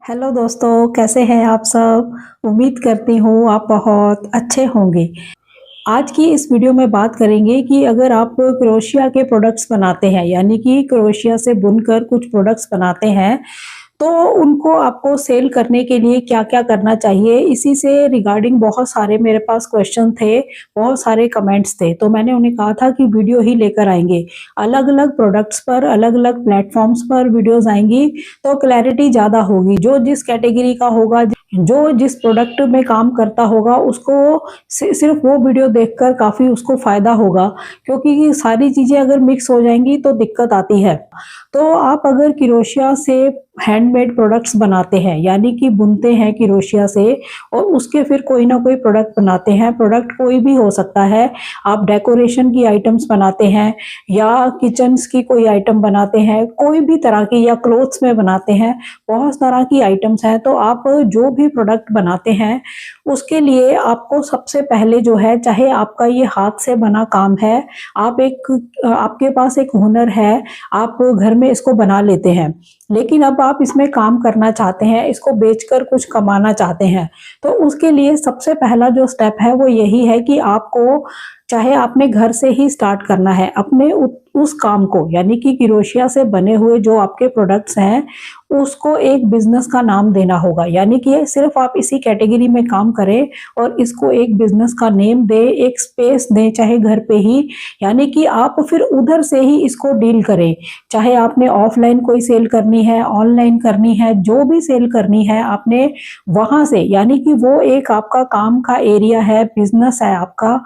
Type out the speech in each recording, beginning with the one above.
Hello दोस्तों, कैसे हैं आप सब। उम्मीद करती हूँ आप बहुत अच्छे होंगे। आज की इस वीडियो में बात करेंगे कि अगर आप क्रोशिया के प्रोडक्ट्स बनाते हैं, यानी कि क्रोशिया से बुनकर कुछ प्रोडक्ट्स बनाते हैं, तो उनको आपको सेल करने के लिए क्या-क्या करना चाहिए। इसी से रिगार्डिंग बहुत सारे मेरे पास क्वेश्चन थे, बहुत सारे कमेंट्स थे, तो मैंने उन्हें कहा था कि वीडियो ही लेकर आएँगे। अलग-अलग प्रोडक्ट्स पर अलग-अलग प्लेटफ़ॉर्म्स पर वीडियोज़ आएँगी, तो क्लैरिटी ज़्यादा होगी। जो जिस कैटेगरी का होगा, जो जिस प्रोडक्ट में काम करता होगा, उसको सिर्फ वो वीडियो देखकर काफ़ी उसको फ़ायदा होगा, क्योंकि सारी चीज़ें अगर मिक्स हो जाएंगी तो दिक्कत आती है। तो आप अगर क्रोशिया से हैंडमेड प्रोडक्ट्स बनाते हैं, यानी कि बुनते हैं क्रोशिया से और उसके फिर कोई ना कोई प्रोडक्ट बनाते हैं, प्रोडक्ट कोई भी हो सकता है। आप डेकोरेशन की आइटम्स बनाते हैं या किचन्स की कोई आइटम बनाते हैं, कोई भी तरह की, या क्लोथ्स में बनाते हैं, बहुत तरह की आइटम्स हैं। तो आप जो भी प्रोडक्ट बनाते हैं, उसके लिए आपको सबसे पहले जो है, चाहे आपका ये हाथ से बना काम है, आपके पास एक हुनर है, आप घर में इसको बना लेते हैं, लेकिन अब आप इसमें काम करना चाहते हैं, इसको बेचकर कुछ कमाना चाहते हैं, तो उसके लिए सबसे पहला जो स्टेप है वो यही है कि आपको, चाहे आपने घर से ही स्टार्ट करना है अपने उस काम को, यानी कि क्रोशिया से बने हुए जो आपके प्रोडक्ट्स हैं, उसको एक बिजनेस का नाम देना होगा। यानी कि सिर्फ आप इसी कैटेगरी में काम करें और इसको एक बिजनेस का नेम दें, एक स्पेस दें, चाहे घर पे ही, यानी कि आप फिर उधर से ही इसको डील करें। चाहे आपने ऑफलाइन कोई सेल करनी है, ऑनलाइन करनी है, जो भी सेल करनी है आपने वहां से, यानी कि वो एक आपका काम का एरिया है, बिजनेस है आपका।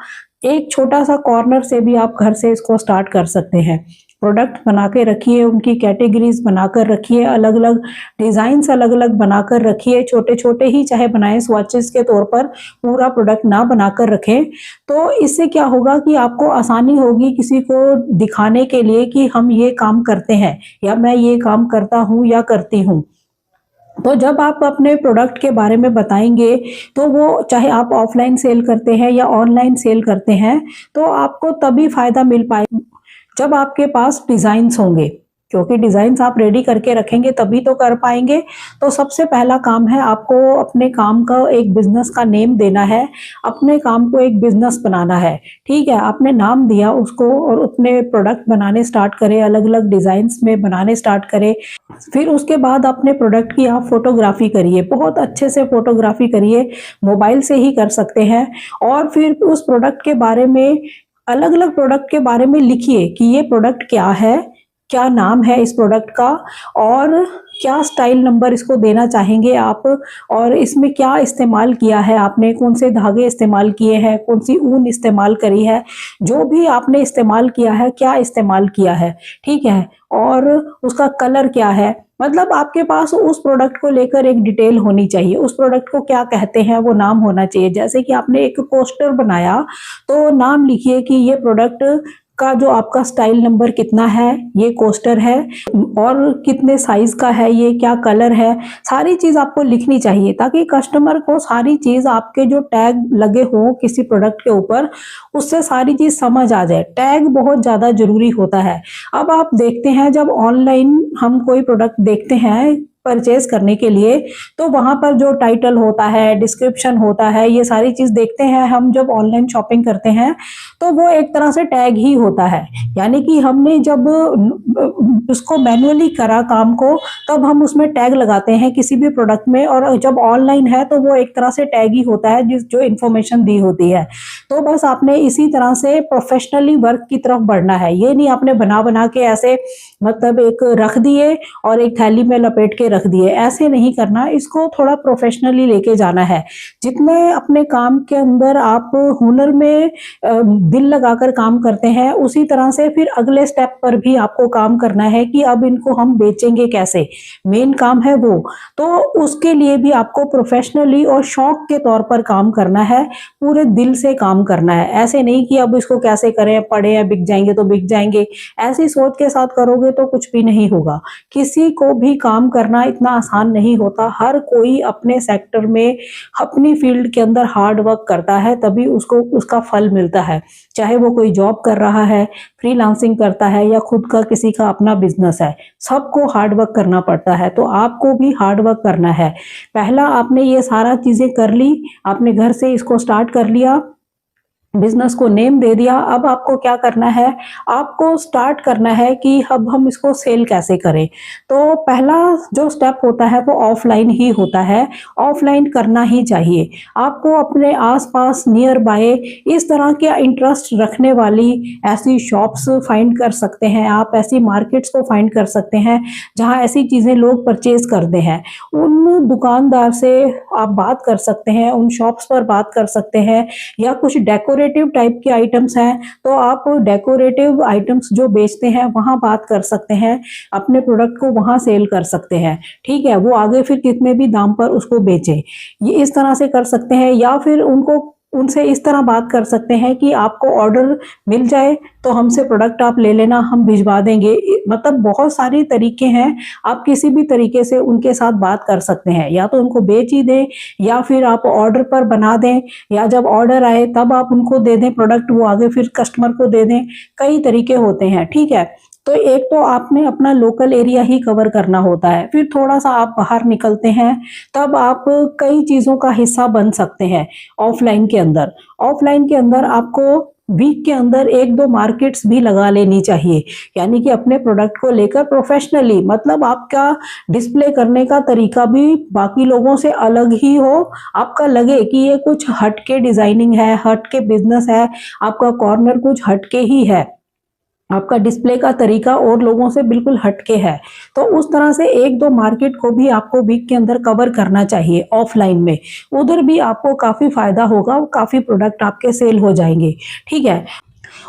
एक छोटा सा कॉर्नर से भी आप घर से इसको स्टार्ट कर सकते हैं। प्रोडक्ट बना के रखिए, उनकी कैटेगरीज बनाकर रखिए, अलग अलग डिजाइन्स अलग अलग बनाकर रखिए, छोटे छोटे ही चाहे बनाएं, स्वॉचेस के तौर पर, पूरा प्रोडक्ट ना बनाकर रखें। तो इससे क्या होगा कि आपको आसानी होगी किसी को दिखाने के लिए कि हम ये काम करते हैं, या मैं ये काम करता हूँ या करती हूँ। तो जब आप अपने प्रोडक्ट के बारे में बताएंगे, तो वो, चाहे आप ऑफलाइन सेल करते हैं या ऑनलाइन सेल करते हैं, तो आपको तभी फायदा मिल पाए जब आपके पास डिजाइन्स होंगे, क्योंकि डिजाइन्स आप रेडी करके रखेंगे तभी तो कर पाएंगे। तो सबसे पहला काम है आपको अपने काम का एक बिजनेस का नेम देना है, अपने काम को एक बिजनेस बनाना है। ठीक है, आपने नाम दिया उसको और अपने प्रोडक्ट बनाने स्टार्ट करें, अलग अलग डिजाइन्स में बनाने स्टार्ट करें। फिर उसके बाद अपने प्रोडक्ट की आप फोटोग्राफी करिए, बहुत अच्छे से फोटोग्राफी करिए, मोबाइल से ही कर सकते हैं। और फिर उस प्रोडक्ट के बारे में, अलग अलग प्रोडक्ट के बारे में लिखिए कि ये प्रोडक्ट क्या है, क्या नाम है इस प्रोडक्ट का, और क्या स्टाइल नंबर इसको देना चाहेंगे आप, और इसमें क्या इस्तेमाल किया है आपने, कौन से धागे इस्तेमाल किए हैं, कौन सी ऊन इस्तेमाल करी है, जो भी आपने इस्तेमाल किया है, क्या इस्तेमाल किया है, ठीक है, और उसका कलर क्या है। मतलब आपके पास उस प्रोडक्ट को लेकर एक डिटेल होनी चाहिए, उस प्रोडक्ट को क्या कहते हैं वो नाम होना चाहिए। जैसे कि आपने एक पोस्टर बनाया, तो नाम लिखिए कि ये प्रोडक्ट का जो आपका स्टाइल नंबर कितना है, ये कोस्टर है, और कितने साइज का है, ये क्या कलर है, सारी चीज आपको लिखनी चाहिए, ताकि कस्टमर को सारी चीज, आपके जो टैग लगे हो किसी प्रोडक्ट के ऊपर, उससे सारी चीज समझ आ जाए। टैग बहुत ज्यादा जरूरी होता है। अब आप देखते हैं, जब ऑनलाइन हम कोई प्रोडक्ट देखते हैं परचेज करने के लिए, तो वहां पर जो टाइटल होता है, डिस्क्रिप्शन होता है, ये सारी चीज देखते हैं हम जब ऑनलाइन शॉपिंग करते हैं, तो वो एक तरह से टैग ही होता है। यानी कि हमने जब उसको मैन्युअली करा काम को, तब हम उसमें टैग लगाते हैं किसी भी प्रोडक्ट में, और जब ऑनलाइन है तो वो एक तरह से टैग ही होता है, जिस जो इन्फॉर्मेशन दी होती है। तो बस आपने इसी तरह से प्रोफेशनली वर्क की तरफ बढ़ना है। ये नहीं आपने बना बना के ऐसे, मतलब एक रख दिए और एक थैली में लपेट के रख दिए, ऐसे नहीं करना, इसको थोड़ा प्रोफेशनली लेके जाना है। जितने अपने काम के अंदर आप हुनर में दिल लगाकर काम करते हैं, उसी तरह से फिर अगले स्टेप पर भी आपको काम करना है कि अब इनको हम बेचेंगे कैसे, मेन काम है वो। तो उसके लिए भी आपको प्रोफेशनली और शौक के तौर पर काम करना है, पूरे दिल से काम करना है। ऐसे नहीं कि अब इसको कैसे करें, पड़े हैं बिक जाएंगे तो बिक जाएंगे, ऐसी सोच के साथ करोगे तो कुछ भी नहीं होगा। किसी को भी काम करना इतना आसान नहीं होता। हर कोई अपने सेक्टर में, अपनी फील्ड के अंदर हार्ड वर्क करता है, तभी उसको उसका फल मिलता है। चाहे वो कोई जॉब कर रहा है, फ्रीलांसिंग करता है या खुद का किसी का अपना बिजनेस है, सबको हार्ड वर्क करना पड़ता है। तो आपको भी हार्ड वर्क करना है। पहला आपने ये सारा चीजें कर ली, आपने घर से इसको स्टार्ट कर लिया, बिजनेस को नेम दे दिया। अब आपको क्या करना है, आपको स्टार्ट करना है कि अब हम इसको सेल कैसे करें। तो पहला जो स्टेप होता है वो ऑफलाइन ही होता है, ऑफलाइन करना ही चाहिए। आपको अपने आसपास नियर बाय इस तरह के इंटरेस्ट रखने वाली ऐसी शॉप्स फाइंड कर सकते हैं आप, ऐसी मार्केट्स को फाइंड कर सकते हैं जहां ऐसी चीजें लोग परचेज करते हैं। उन दुकानदार से आप बात कर सकते हैं, उन शॉप्स पर बात कर सकते हैं। या कुछ डेकोरेटिव टाइप के आइटम्स हैं तो आप डेकोरेटिव आइटम्स जो बेचते हैं वहां बात कर सकते हैं, अपने प्रोडक्ट को वहां सेल कर सकते हैं। ठीक है, वो आगे फिर कितने भी दाम पर उसको बेचे, ये इस तरह से कर सकते हैं। या फिर उनसे इस तरह बात कर सकते हैं कि आपको ऑर्डर मिल जाए तो हमसे प्रोडक्ट आप ले लेना, हम भिजवा देंगे। मतलब बहुत सारी तरीके हैं, आप किसी भी तरीके से उनके साथ बात कर सकते हैं। या तो उनको बेच ही दें, या फिर आप ऑर्डर पर बना दें, या जब ऑर्डर आए तब आप उनको दे दें प्रोडक्ट, वो आगे फिर कस्टमर को दे दें। कई तरीके होते हैं। ठीक है, तो एक तो आपने अपना लोकल एरिया ही कवर करना होता है। फिर थोड़ा सा आप बाहर निकलते हैं, तब आप कई चीज़ों का हिस्सा बन सकते हैं ऑफलाइन के अंदर। ऑफलाइन के अंदर आपको वीक के अंदर 1-2 मार्केट्स भी लगा लेनी चाहिए, यानी कि अपने प्रोडक्ट को लेकर प्रोफेशनली, मतलब आपका डिस्प्ले करने का तरीका भी बाकी लोगों से अलग ही हो, आपका लगे कि ये कुछ हटके डिजाइनिंग है, हटके बिजनेस है, आपका कॉर्नर कुछ हटके ही है, आपका डिस्प्ले का तरीका और लोगों से बिल्कुल हटके है। तो उस तरह से 1-2 मार्केट को भी आपको वीक के अंदर कवर करना चाहिए ऑफलाइन में। उधर भी आपको काफ़ी फायदा होगा, काफ़ी प्रोडक्ट आपके सेल हो जाएंगे। ठीक है,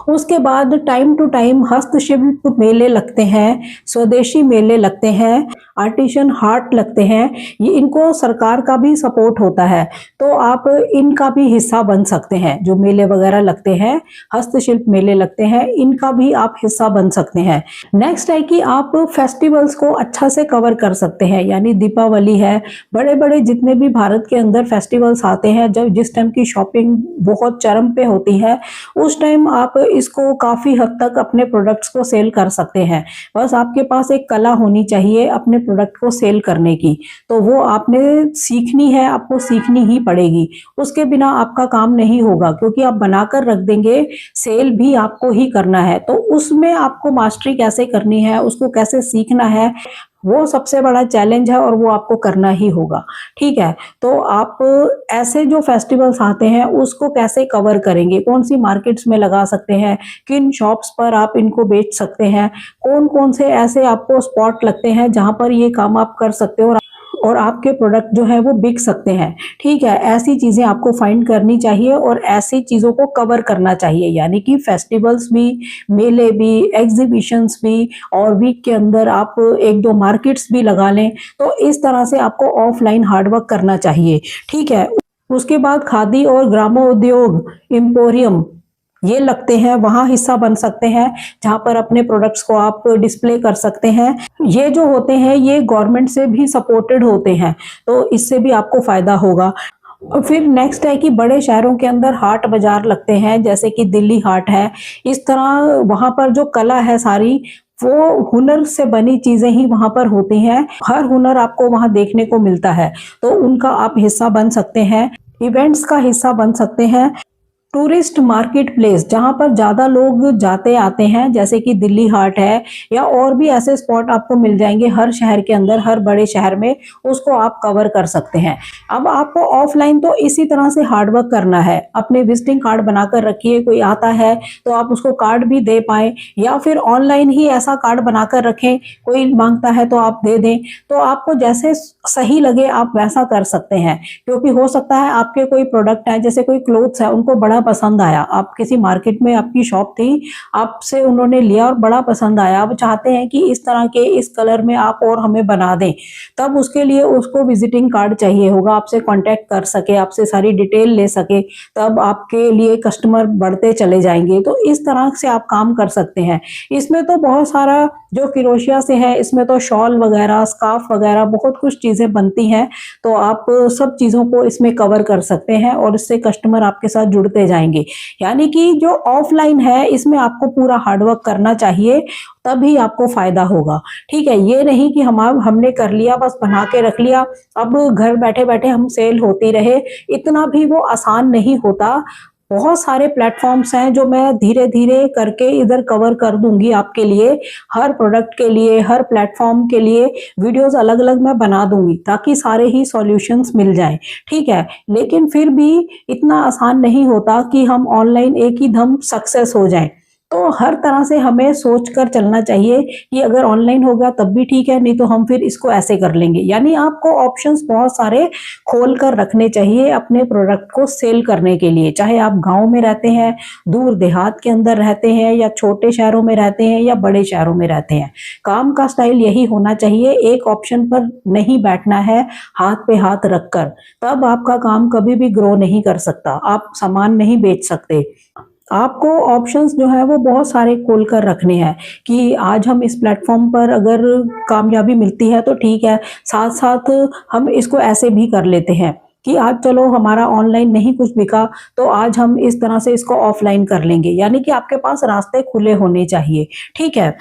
उसके बाद टाइम टू टाइम हस्तशिल्प मेले लगते हैं, स्वदेशी मेले लगते हैं, आर्टिशन हाट लगते हैं। ये इनको सरकार का भी सपोर्ट होता है, तो आप इनका भी हिस्सा बन सकते हैं। जो मेले वगैरह लगते हैं, हस्तशिल्प मेले लगते हैं, इनका भी आप हिस्सा बन सकते हैं। नेक्स्ट है कि आप फेस्टिवल्स को अच्छा से कवर कर सकते हैं, यानी दीपावली है, बड़े बड़े जितने भी भारत के अंदर फेस्टिवल्स आते हैं, जब जिस टाइम की शॉपिंग बहुत चरम पे होती है, उस टाइम आप इसको काफ़ी हद तक अपने प्रोडक्ट्स को सेल कर सकते हैं। बस आपके पास एक कला होनी चाहिए अपने प्रोडक्ट को सेल करने की, तो वो आपने सीखनी है, आपको सीखनी ही पड़ेगी। उसके बिना आपका काम नहीं होगा, क्योंकि आप बनाकर रख देंगे, सेल भी आपको ही करना है। तो उसमें आपको मास्टरी कैसे करनी है, उसको कैसे सीखना है, वो सबसे बड़ा चैलेंज है और वो आपको करना ही होगा। ठीक है, तो आप ऐसे जो फेस्टिवल्स आते हैं उसको कैसे कवर करेंगे, कौन सी मार्केट्स में लगा सकते हैं, किन शॉप्स पर आप इनको बेच सकते हैं, कौन कौन से ऐसे आपको स्पॉट लगते हैं जहां पर ये काम आप कर सकते हो और आपके प्रोडक्ट जो है वो बिक सकते हैं। ठीक है, ऐसी चीज़ें आपको फाइंड करनी चाहिए और ऐसी चीज़ों को कवर करना चाहिए, यानी कि फेस्टिवल्स भी, मेले भी, एग्जीबिशंस भी, और वीक के अंदर आप 1-2 मार्केट्स भी लगा लें। तो इस तरह से आपको ऑफलाइन हार्डवर्क करना चाहिए। ठीक है, उसके बाद खादी और ग्रामोद्योग एम्पोरियम ये लगते हैं, वहां हिस्सा बन सकते हैं, जहां पर अपने प्रोडक्ट्स को आप डिस्प्ले कर सकते हैं। ये जो होते हैं ये गवर्नमेंट से भी सपोर्टेड होते हैं, तो इससे भी आपको फायदा होगा। और फिर नेक्स्ट है कि बड़े शहरों के अंदर हाट बाजार लगते हैं, जैसे कि दिल्ली हाट है। इस तरह वहां पर जो कला है सारी, वो हुनर से बनी चीजें ही वहां पर होती हैं, हर हुनर आपको वहां देखने को मिलता है, तो उनका आप हिस्सा बन सकते हैं। इवेंट्स का हिस्सा बन सकते हैं। टूरिस्ट मार्केट प्लेस, जहां पर ज्यादा लोग जाते आते हैं, जैसे कि दिल्ली हाट है, या और भी ऐसे स्पॉट आपको मिल जाएंगे हर शहर के अंदर, हर बड़े शहर में, उसको आप कवर कर सकते हैं। अब आपको ऑफलाइन तो इसी तरह से हार्डवर्क करना है, अपने विजिटिंग कार्ड बनाकर रखिए, कोई आता है तो आप उसको कार्ड भी दे पाए, या फिर ऑनलाइन ही ऐसा कार्ड बनाकर रखें, कोई मांगता है तो आप दे दें। तो आपको जैसे सही लगे आप वैसा कर सकते हैं, क्योंकि हो सकता है आपके कोई प्रोडक्ट है, जैसे कोई क्लोथ्स है, उनको बड़ा पसंद आया, आप किसी मार्केट में आपकी शॉप थी, आपसे उन्होंने लिया और बड़ा पसंद आया, अब चाहते हैं कि इस तरह के इस कलर में आप और हमें बना दें, तब उसके लिए उसको विजिटिंग कार्ड चाहिए होगा, आपसे कांटेक्ट कर सके, आपसे सारी डिटेल ले सके, तब आपके लिए कस्टमर बढ़ते चले जाएंगे। तो इस तरह से आप काम कर सकते हैं। इसमें तो बहुत सारा जो क्रोशिया से है, इसमें तो शॉल वगैरह, स्कार्फ वगैरह बहुत कुछ चीजें बनती हैं, तो आप सब चीजों को इसमें कवर कर सकते हैं और इससे कस्टमर आपके साथ जुड़ते जाएंगे। यानी कि जो ऑफलाइन है इसमें आपको पूरा हार्डवर्क करना चाहिए, तभी आपको फायदा होगा। ठीक है, ये नहीं कि हमने कर लिया, बस बना के रख लिया, अब घर बैठे बैठे हम सेल होती रहे, इतना भी वो आसान नहीं होता। बहुत सारे प्लेटफॉर्म्स हैं जो मैं धीरे धीरे करके इधर कवर कर दूंगी आपके लिए। हर प्रोडक्ट के लिए, हर प्लेटफॉर्म के लिए वीडियोस अलग अलग मैं बना दूंगी, ताकि सारे ही सॉल्यूशंस मिल जाएं। ठीक है, लेकिन फिर भी इतना आसान नहीं होता कि हम ऑनलाइन एक ही दम सक्सेस हो जाएं। तो हर तरह से हमें सोच कर चलना चाहिए कि अगर ऑनलाइन होगा तब भी ठीक है, नहीं तो हम फिर इसको ऐसे कर लेंगे। यानी आपको ऑप्शंस बहुत सारे खोल कर रखने चाहिए अपने प्रोडक्ट को सेल करने के लिए, चाहे आप गांव में रहते हैं, दूर देहात के अंदर रहते हैं, या छोटे शहरों में रहते हैं, या बड़े शहरों में रहते हैं। काम का स्टाइल यही होना चाहिए, एक ऑप्शन पर नहीं बैठना है, हाथ पे हाथ रखकर, तब आपका काम कभी भी ग्रो नहीं कर सकता, आप सामान नहीं बेच सकते। आपको ऑप्शंस जो है वो बहुत सारे खोल कर रखने हैं कि आज हम इस प्लेटफॉर्म पर अगर कामयाबी मिलती है तो ठीक है, साथ साथ हम इसको ऐसे भी कर लेते हैं कि आज चलो हमारा ऑनलाइन नहीं कुछ बिका, तो आज हम इस तरह से इसको ऑफलाइन कर लेंगे। यानी कि आपके पास रास्ते खुले होने चाहिए। ठीक है,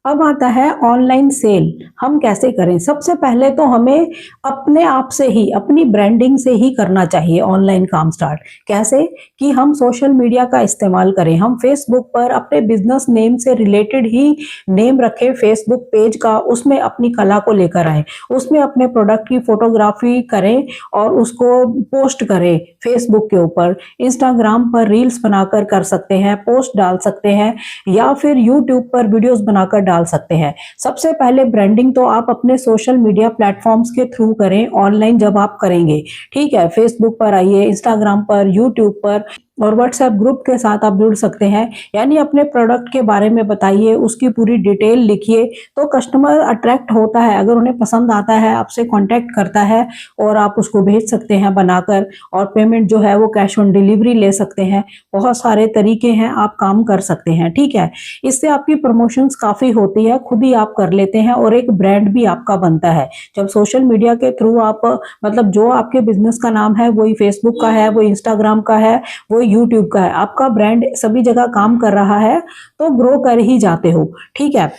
अब आता है ऑनलाइन सेल, हम कैसे करें। सबसे पहले तो हमें अपने आप से ही, अपनी ब्रांडिंग से ही करना चाहिए ऑनलाइन काम स्टार्ट। कैसे कि हम सोशल मीडिया का इस्तेमाल करें, हम फेसबुक पर अपने बिजनेस नेम से रिलेटेड ही नेम रखें फेसबुक पेज का, उसमें अपनी कला को लेकर आए, उसमें अपने प्रोडक्ट की फोटोग्राफी करें और उसको पोस्ट करें फेसबुक के ऊपर। इंस्टाग्राम पर रील्स बनाकर कर सकते हैं, पोस्ट डाल सकते हैं, या फिर यूट्यूब पर वीडियोस बनाकर डाल सकते हैं। सबसे पहले ब्रांडिंग तो आप अपने सोशल मीडिया प्लेटफॉर्म्स के थ्रू करें ऑनलाइन जब आप करेंगे। ठीक है, फेसबुक पर आइए, इंस्टाग्राम पर, यूट्यूब पर, और व्हाट्सएप ग्रुप के साथ आप जुड़ सकते हैं। यानी अपने प्रोडक्ट के बारे में बताइए, उसकी पूरी डिटेल लिखिए, तो कस्टमर अट्रैक्ट होता है, अगर उन्हें पसंद आता है आपसे कांटेक्ट करता है, और आप उसको भेज सकते हैं बनाकर, और पेमेंट जो है वो कैश ऑन डिलीवरी ले सकते हैं। बहुत सारे तरीके हैं, आप काम कर सकते हैं। ठीक है, इससे आपकी प्रमोशंस काफी होती है, खुद ही आप कर लेते हैं, और एक ब्रांड भी आपका बनता है। जब सोशल मीडिया के थ्रू आप, मतलब जो आपके बिजनेस का नाम है वही फेसबुक का है, वो इंस्टाग्राम का है, वो यूट्यूब का है, आपका ब्रांड सभी जगह काम कर रहा है, तो ग्रो कर ही जाते हो। ठीक है,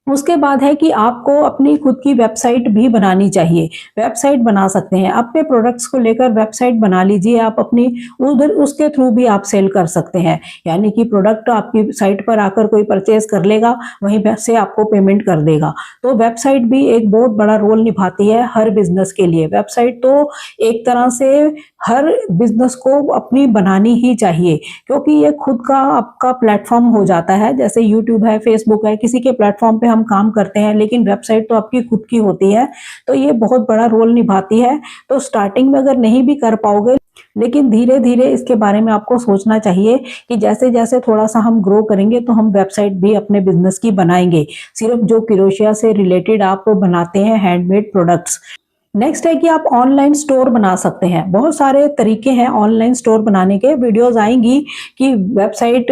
उसके बाद है कि आपको अपनी खुद की वेबसाइट भी बनानी चाहिए। वेबसाइट बना सकते हैं, अपने प्रोडक्ट्स को लेकर वेबसाइट बना लीजिए आप अपनी, उधर उसके थ्रू भी आप सेल कर सकते हैं। यानी कि प्रोडक्ट आपकी साइट पर आकर कोई परचेज कर लेगा, वहीं से आपको पेमेंट कर देगा। तो वेबसाइट भी एक बहुत बड़ा रोल निभाती है हर बिजनेस के लिए। वेबसाइट तो एक तरह से हर बिजनेस को अपनी बनानी ही चाहिए, क्योंकि ये खुद का आपका प्लेटफॉर्म हो जाता है। जैसे यूट्यूब है, फेसबुक है, किसी के प्लेटफॉर्म पे हम काम करते हैं, लेकिन वेबसाइट तो आपकी खुद की होती है, तो ये बहुत बड़ा रोल निभाती है। तो स्टार्टिंग में अगर नहीं भी कर पाओगे, लेकिन धीरे धीरे इसके बारे में आपको सोचना चाहिए कि जैसे जैसे थोड़ा सा हम ग्रो करेंगे तो हम वेबसाइट भी अपने बिजनेस की बनाएंगे, सिर्फ जो क्रोशिया से रिलेटेड आप बनाते हैं हैंडमेड प्रोडक्ट्स। नेक्स्ट है कि आप ऑनलाइन स्टोर बना सकते हैं। बहुत सारे तरीके हैं ऑनलाइन स्टोर बनाने के, वीडियोस आएंगी कि वेबसाइट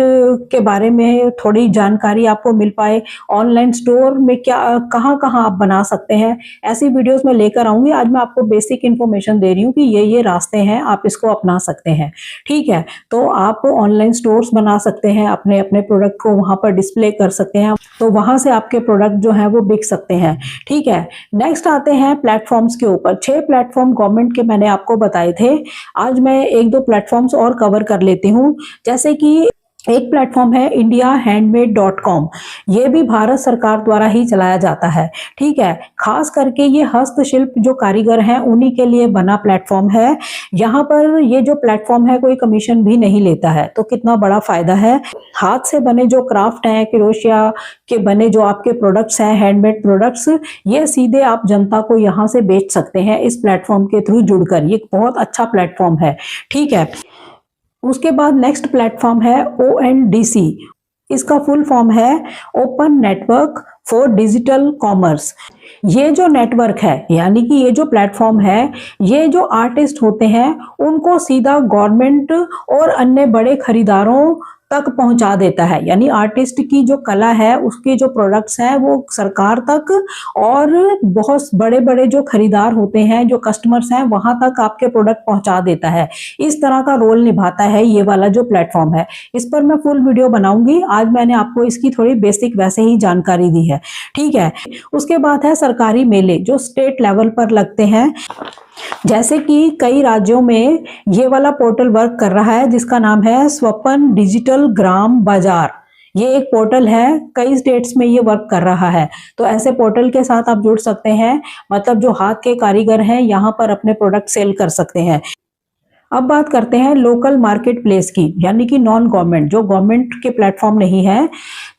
के बारे में थोड़ी जानकारी आपको मिल पाए, ऑनलाइन स्टोर में क्या कहाँ कहाँ आप बना सकते हैं, ऐसी वीडियोस मैं लेकर आऊंगी। आज मैं आपको बेसिक इन्फॉर्मेशन दे रही हूँ कि ये रास्ते हैं, आप इसको अपना सकते हैं। ठीक है, तो आप ऑनलाइन स्टोर्स बना सकते हैं, अपने अपने प्रोडक्ट को वहां पर डिस्प्ले कर सकते हैं, तो वहां से आपके प्रोडक्ट जो है वो बिक सकते हैं। ठीक है, नेक्स्ट आते हैं प्लेटफॉर्म्स के ऊपर। 6 प्लेटफॉर्म गवर्नमेंट के मैंने आपको बताए थे, आज मैं 1-2 प्लेटफॉर्म्स और कवर कर लेती हूँ। जैसे कि एक प्लेटफॉर्म है indiahandmade.com, ये भी भारत सरकार द्वारा ही चलाया जाता है। ठीक है, खास करके ये हस्तशिल्प जो कारीगर हैं उन्हीं के लिए बना प्लेटफॉर्म है। यहाँ पर ये जो प्लेटफॉर्म है कोई कमीशन भी नहीं लेता है, तो कितना बड़ा फायदा है। हाथ से बने जो क्राफ्ट हैं, क्रोशिया के बने जो आपके प्रोडक्ट्स हैं, हैंडमेड प्रोडक्ट्स, ये सीधे आप जनता को यहाँ से बेच सकते हैं इस प्लेटफॉर्म के थ्रू जुड़कर। ये बहुत अच्छा प्लेटफॉर्म है। ठीक है, उसके बाद नेक्स्ट प्लेटफॉर्म है ONDC। इसका फुल फॉर्म है open network for digital commerce. ये जो नेटवर्क है यानी कि ये जो प्लेटफॉर्म है, ये जो आर्टिस्ट होते हैं उनको सीधा गवर्नमेंट और अन्य बड़े खरीदारों तक पहुंचा देता है। यानी आर्टिस्ट की जो कला है, उसके जो प्रोडक्ट्स हैं वो सरकार तक और बहुत बड़े बड़े जो खरीदार होते हैं, जो कस्टमर्स हैं, वहां तक आपके प्रोडक्ट पहुंचा देता है। इस तरह का रोल निभाता है ये वाला जो प्लेटफॉर्म है। इस पर मैं फुल वीडियो बनाऊंगी। आज मैंने आपको इसकी थोड़ी बेसिक वैसे ही जानकारी दी है, ठीक है। उसके बाद है सरकारी मेले जो स्टेट लेवल पर लगते हैं। जैसे कि कई राज्यों में ये वाला पोर्टल वर्क कर रहा है जिसका नाम है स्वपन डिजिटल ग्राम बाजार। ये एक पोर्टल है, कई स्टेट्स में ये वर्क कर रहा है। तो ऐसे पोर्टल के साथ आप जुड़ सकते हैं, मतलब जो हाथ के कारीगर हैं यहाँ पर अपने प्रोडक्ट सेल कर सकते हैं। अब बात करते हैं लोकल मार्केट प्लेस की, यानी कि नॉन गवर्नमेंट, जो गवर्नमेंट के प्लेटफॉर्म नहीं है,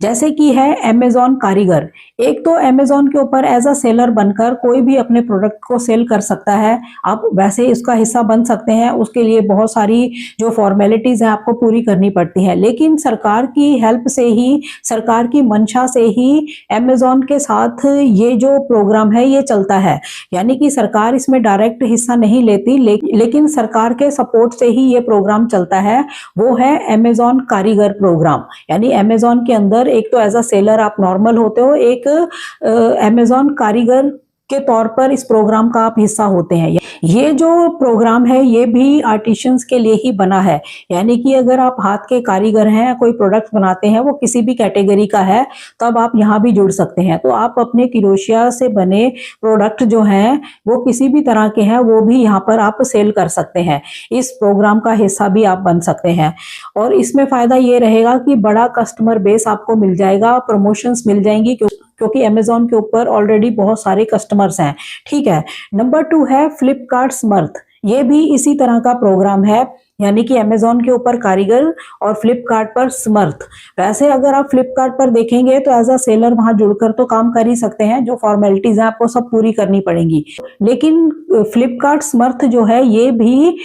जैसे कि है अमेजॉन कारीगर। एक तो अमेजॉन के ऊपर एज अ सेलर बनकर कोई भी अपने प्रोडक्ट को सेल कर सकता है। आप वैसे इसका हिस्सा बन सकते हैं, उसके लिए बहुत सारी जो फॉर्मेलिटीज है आपको पूरी करनी पड़ती है, लेकिन सरकार की हेल्प से ही, सरकार की मंशा से ही अमेजॉन के साथ ये जो प्रोग्राम है ये चलता है। यानी कि सरकार इसमें डायरेक्ट हिस्सा नहीं लेती, लेकिन सरकार के सपोर्ट से ही ये प्रोग्राम चलता है। वो है अमेजॉन कारीगर प्रोग्राम। यानी अमेजॉन के अंदर एक तो एज अ सेलर आप नॉर्मल होते हो, एक अमेजॉन कारीगर के तौर पर इस प्रोग्राम का आप हिस्सा होते हैं। ये जो प्रोग्राम है ये भी आर्टिशियंस के लिए ही बना है। यानी कि अगर आप हाथ के कारीगर हैं, कोई प्रोडक्ट बनाते हैं, वो किसी भी कैटेगरी का है, तब आप यहाँ भी जुड़ सकते हैं। तो आप अपने क्रोशिया से बने प्रोडक्ट जो हैं वो किसी भी तरह के हैं, वो भी यहाँ पर आप सेल कर सकते हैं। इस प्रोग्राम का हिस्सा भी आप बन सकते हैं। और इसमें फायदा ये रहेगा कि बड़ा कस्टमर बेस आपको मिल जाएगा, प्रमोशंस मिल जाएंगी, क्योंकि अमेजॉन के ऊपर ऑलरेडी बहुत सारे कस्टमर्स हैं, ठीक है। नंबर 2 है फ्लिपकार्ट स्मर्थ। ये भी इसी तरह का प्रोग्राम है, यानी कि अमेजॉन के ऊपर कारीगर और फ्लिपकार्ट पर स्मर्थ। वैसे अगर आप फ्लिपकार्ट पर देखेंगे तो एज अ सेलर वहां जुड़कर तो काम कर ही सकते हैं, जो फॉर्मेलिटीज हैं आपको सब पूरी करनी पड़ेंगी। लेकिन फ्लिपकार्ट स्मर्थ जो है ये भी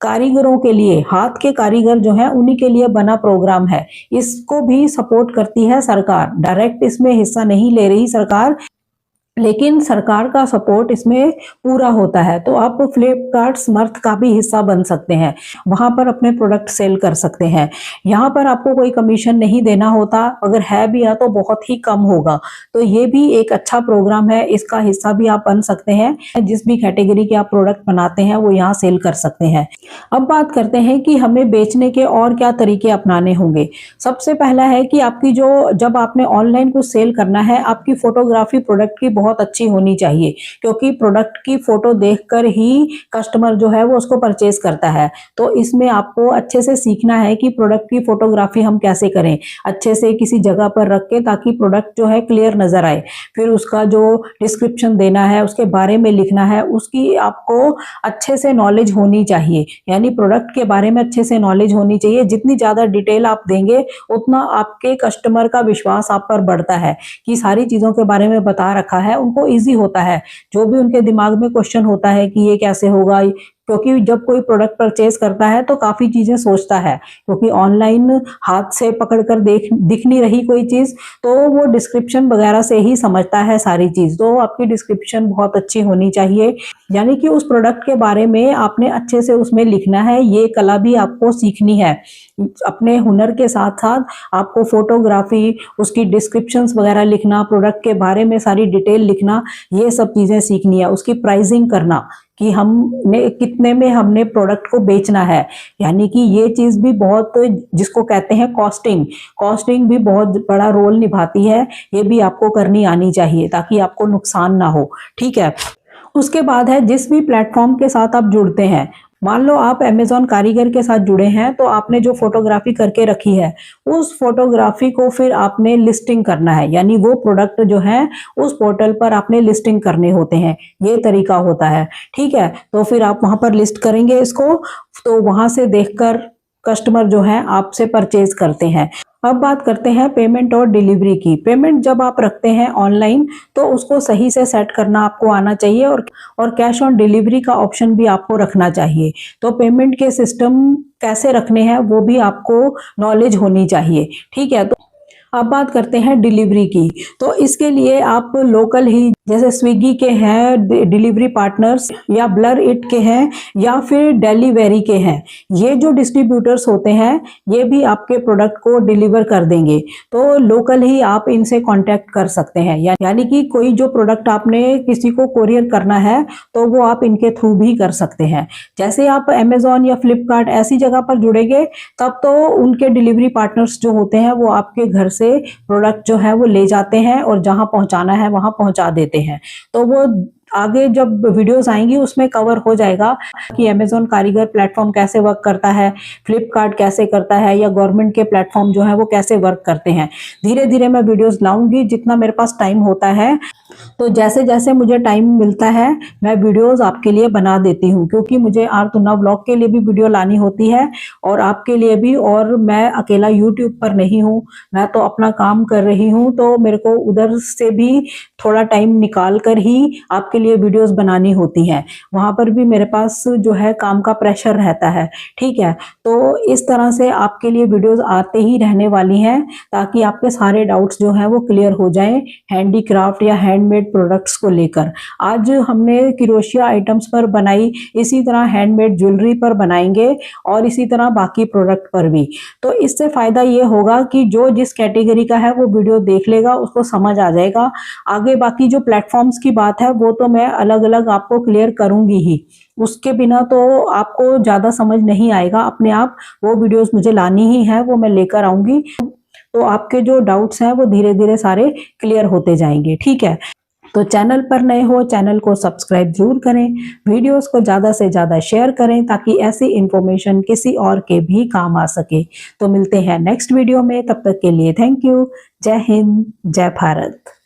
कारीगरों के लिए, हाथ के कारीगर जो हैं उन्हीं के लिए बना प्रोग्राम है। इसको भी सपोर्ट करती है सरकार, डायरेक्ट इसमें हिस्सा नहीं ले रही सरकार, लेकिन सरकार का सपोर्ट इसमें पूरा होता है। तो आप फ्लिपकार्ट स्मर्थ का भी हिस्सा बन सकते हैं, वहां पर अपने प्रोडक्ट सेल कर सकते हैं। यहाँ पर आपको कोई कमीशन नहीं देना होता, अगर है भी या तो बहुत ही कम होगा। तो ये भी एक अच्छा प्रोग्राम है, इसका हिस्सा भी आप बन सकते हैं। जिस भी कैटेगरी के आप प्रोडक्ट बनाते हैं वो यहाँ सेल कर सकते हैं। अब बात करते हैं कि हमें बेचने के और क्या तरीके अपनाने होंगे। सबसे पहला है कि आपकी जब आपने ऑनलाइन कुछ सेल करना है, आपकी फोटोग्राफी प्रोडक्ट की बहुत अच्छी होनी चाहिए, क्योंकि प्रोडक्ट की फोटो देखकर ही कस्टमर जो है वो उसको परचेज करता है। तो इसमें आपको अच्छे से सीखना है कि प्रोडक्ट की फोटोग्राफी हम कैसे करें, अच्छे से किसी जगह पर रख के, ताकि प्रोडक्ट जो है क्लियर नजर आए। फिर उसका जो डिस्क्रिप्शन देना है, उसके बारे में लिखना है, उसकी आपको अच्छे से नॉलेज होनी चाहिए। यानी प्रोडक्ट के बारे में अच्छे से नॉलेज होनी चाहिए। जितनी ज्यादा डिटेल आप देंगे उतना आपके कस्टमर का विश्वास आप पर बढ़ता है कि सारी चीजों के बारे में बता रखा है, उनको इजी होता है। जो भी उनके दिमाग में क्वेश्चन होता है कि ये कैसे होगा, क्योंकि जब कोई प्रोडक्ट परचेज करता है तो काफी चीजें सोचता है, क्योंकि ऑनलाइन हाथ से पकड़कर दिख नहीं रही कोई चीज, तो वो डिस्क्रिप्शन वगैरह से ही समझता है सारी चीज। तो आपकी डिस्क्रिप्शन बहुत अच्छी होनी चाहिए, यानी कि उस प्रोडक्ट के बारे में आपने अच्छे से उसमें लिखना है। ये कला भी आपको सीखनी है। अपने हुनर के साथ साथ आपको फोटोग्राफी, उसकी डिस्क्रिप्शंस वगैरह लिखना, प्रोडक्ट के बारे में सारी डिटेल लिखना, ये सब चीजें सीखनी है। उसकी प्राइसिंग करना कि हमने कितने में हमने प्रोडक्ट को बेचना है, यानी कि ये चीज भी बहुत, जिसको कहते हैं कॉस्टिंग भी बहुत बड़ा रोल निभाती है। ये भी आपको करनी आनी चाहिए ताकि आपको नुकसान ना हो, ठीक है। उसके बाद है जिस भी प्लेटफॉर्म के साथ आप जुड़ते हैं, मान लो आप अमेजॉन कारीगर के साथ जुड़े हैं, तो आपने जो फोटोग्राफी करके रखी है उस फोटोग्राफी को फिर आपने लिस्टिंग करना है, यानी वो प्रोडक्ट जो है उस पोर्टल पर आपने लिस्टिंग करने होते हैं। ये तरीका होता है, ठीक है। तो फिर आप वहां पर लिस्ट करेंगे इसको, तो वहां से देखकर कस्टमर जो है आपसे परचेज करते हैं। अब बात करते हैं पेमेंट और डिलीवरी की। पेमेंट जब आप रखते हैं ऑनलाइन तो उसको सही से सेट करना आपको आना चाहिए और कैश ऑन डिलीवरी का ऑप्शन भी आपको रखना चाहिए। तो पेमेंट के सिस्टम कैसे रखने हैं वो भी आपको नॉलेज होनी चाहिए, ठीक है। तो अब बात करते हैं डिलीवरी की। तो इसके लिए आप लोकल ही जैसे स्विगी के हैं डिलीवरी पार्टनर्स, या ब्लर इट के हैं, या फिर डिलीवरी के हैं, ये जो डिस्ट्रीब्यूटर्स होते हैं ये भी आपके प्रोडक्ट को डिलीवर कर देंगे। तो लोकल ही आप इनसे कांटेक्ट कर सकते हैं, यानी कि कोई जो प्रोडक्ट आपने किसी को कोरियर करना है तो वो आप इनके थ्रू भी कर सकते हैं। जैसे आप अमेजोन या फ्लिपकार्ट ऐसी जगह पर जुड़ेंगे तब तो उनके डिलीवरी पार्टनर्स जो होते हैं वो आपके घर से प्रोडक्ट जो है वो ले जाते हैं और जहां पहुंचाना है वहां पहुंचा देते हैं। तो वो आगे जब वीडियोस आएंगी उसमें कवर हो जाएगा कि अमेजोन कारीगर प्लेटफॉर्म कैसे वर्क करता है, फ्लिपकार्ट कैसे करता है, या गवर्नमेंट के प्लेटफॉर्म जो है वो कैसे वर्क करते हैं। धीरे धीरे मैं वीडियोस लाऊंगी जितना मेरे पास टाइम होता है। तो जैसे जैसे मुझे टाइम मिलता है मैं वीडियोस आपके लिए बना देती हूँ, क्योंकि मुझे आरतुन्ना व्लॉग के लिए भी वीडियो लानी होती है और आपके लिए भी। और मैं अकेला यूट्यूब पर नहीं हूँ, मैं तो अपना काम कर रही हूँ, तो मेरे को उधर से भी थोड़ा टाइम निकाल कर ही आपके लिए वीडियोस बनानी होती हैं। वहां पर भी मेरे पास जो है काम का प्रेशर रहता है, ठीक है। तो इस तरह से आपके लिए वीडियोस आते ही रहने वाली हैं ताकि आपके सारे डाउट्स जो हैं वो क्लियर हो जाएं हैंडीक्राफ्ट या हैंडमेड प्रोडक्ट्स को लेकर। आज हमने क्रोशिया आइटम्स पर बनाई, इसी तरह हैंडमेड ज्वेलरी पर बनाएंगे और इसी तरह बाकी प्रोडक्ट पर भी। तो इससे फायदा ये होगा कि जो जिस कैटेगरी का है वो वीडियो देख लेगा, उसको समझ आ जाएगा। आगे बाकी जो प्लेटफॉर्म्स की बात है वो तो मैं अलग अलग आपको क्लियर करूंगी ही, उसके बिना तो आपको ज्यादा समझ नहीं आएगा। अपने आप वो वीडियोस मुझे लानी ही है, वो मैं लेकर आऊंगी। तो आपके जो डाउट्स हैं वो धीरे धीरे सारे क्लियर होते जाएंगे, ठीक है। तो चैनल पर नए हो चैनल को सब्सक्राइब जरूर करें, वीडियोस को ज़्यादा से ज़्यादा शेयर करें ताकि ऐसी इंफॉर्मेशन किसी और के भी काम आ सके। तो मिलते हैं नेक्स्ट वीडियो में, तब तक के लिए थैंक यू। जय हिंद, जय भारत।